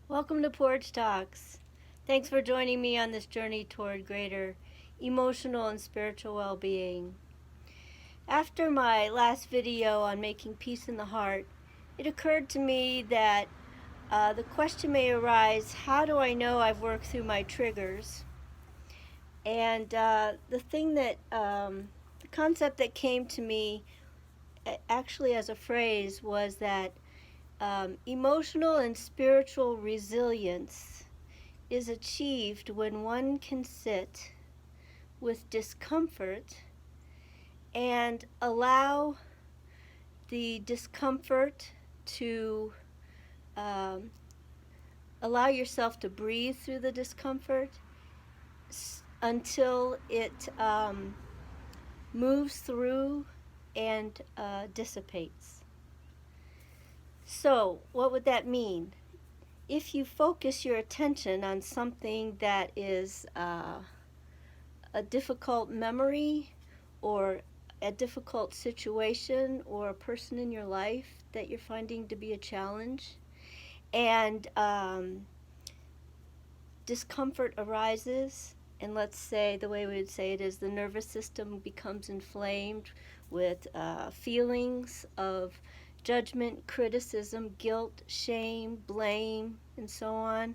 Welcome to Porch Talks. Thanks for joining me on this journey toward greater emotional and spiritual well being. After my last video on making peace in the heart, it occurred to me that the question may arise, how do I know I've worked through my triggers? And the concept that came to me actually as a phrase was that emotional and spiritual resilience is achieved when one can sit with discomfort and allow the discomfort to um, allow yourself to breathe through the discomfort until it moves through and dissipates. So, what would that mean? If you focus your attention on something that is a difficult memory or a difficult situation or a person in your life that you're finding to be a challenge, and discomfort arises, and let's say the way we would say it is the nervous system becomes inflamed with feelings of judgment, criticism, guilt, shame, blame, and so on.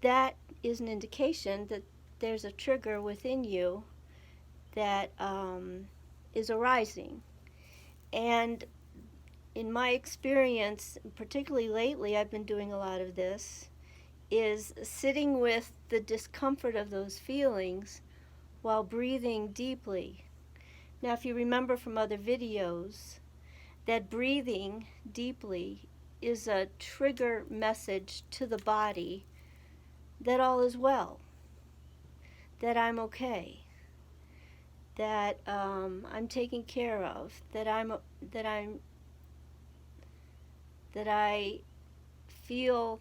That is an indication that there's a trigger within you that is arising. And in my experience, particularly lately, I've been doing a lot of this, is sitting with the discomfort of those feelings while breathing deeply. Now, if you remember from other videos, that breathing deeply is a trigger message to the body that all is well, that I'm okay, that I'm taken care of, that I'm that feel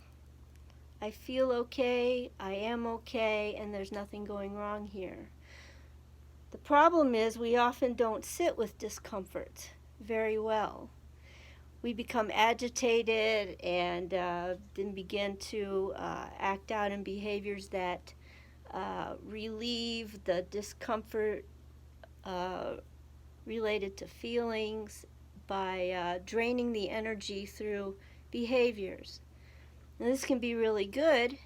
I feel okay, I am okay, and there's nothing going wrong here. The problem is we often don't sit with discomfort very well. We become agitated and then begin to act out in behaviors that relieve the discomfort related to feelings by draining the energy through behaviors. Now, this can be really good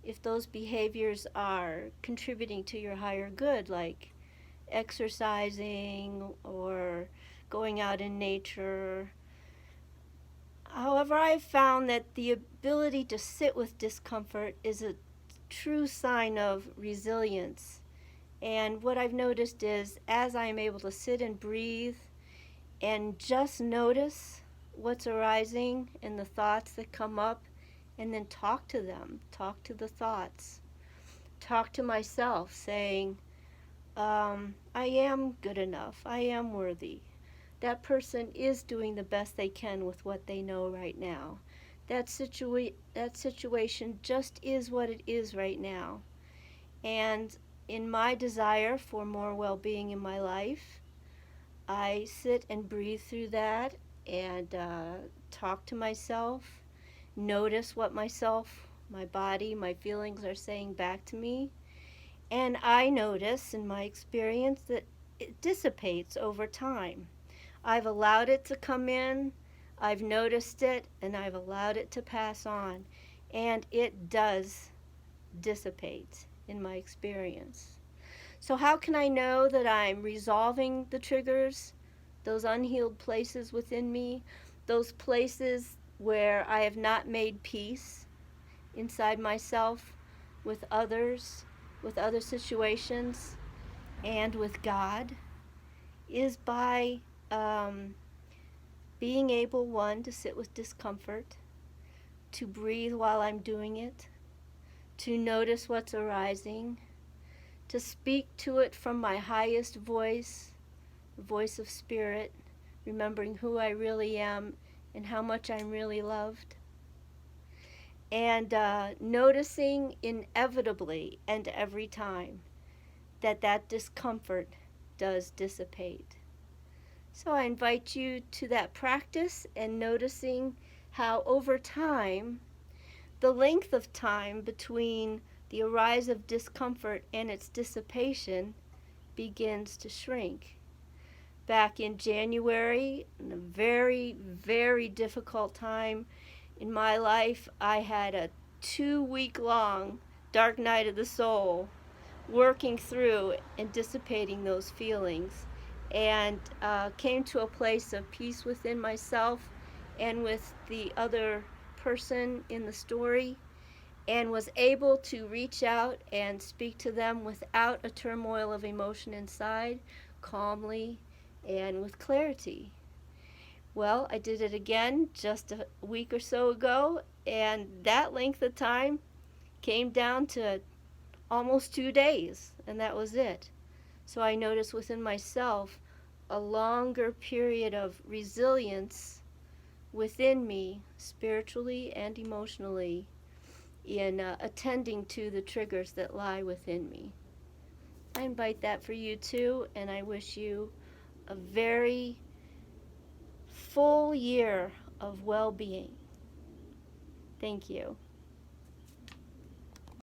if those behaviors are contributing to your higher good, like exercising or going out in nature. However, I've found that the ability to sit with discomfort is a true sign of resilience. And what I've noticed is as I'm able to sit and breathe and just notice what's arising and the thoughts that come up, and then talk to them, talk to the thoughts, talk to myself, saying, I am good enough, I am worthy. That person is doing the best they can with what they know right now. That situation just is what it is right now. And in my desire for more well-being in my life, I sit and breathe through that and talk to myself, notice what myself, my body, my feelings are saying back to me. And I notice in my experience that it dissipates over time. I've allowed it to come in, I've noticed it, and I've allowed it to pass on. And it does dissipate in my experience. So, how can I know that I'm resolving the triggers, those unhealed places within me, those places where I have not made peace inside myself, with others, with other situations, and with God? Is by being able, one, to sit with discomfort, to breathe while I'm doing it, to notice what's arising, to speak to it from my highest voice, the voice of spirit, remembering who I really am and how much I'm really loved, and noticing inevitably and every time that that discomfort does dissipate. So I invite you to that practice and noticing how over time the length of time between the arise of discomfort and its dissipation begins to shrink. Back in January, in a very, very difficult time in my life, I had a 2-week long dark night of the soul, working through and dissipating those feelings, and came to a place of peace within myself and with the other person in the story, and was able to reach out and speak to them without a turmoil of emotion inside, calmly and with clarity. Well, I did it again just a week or so ago, and that length of time came down to almost 2 days, and that was it. So I noticed within myself a longer period of resilience within me, spiritually and emotionally, in attending to the triggers that lie within me. I invite that for you too, and I wish you a very full year of well-being. Thank you.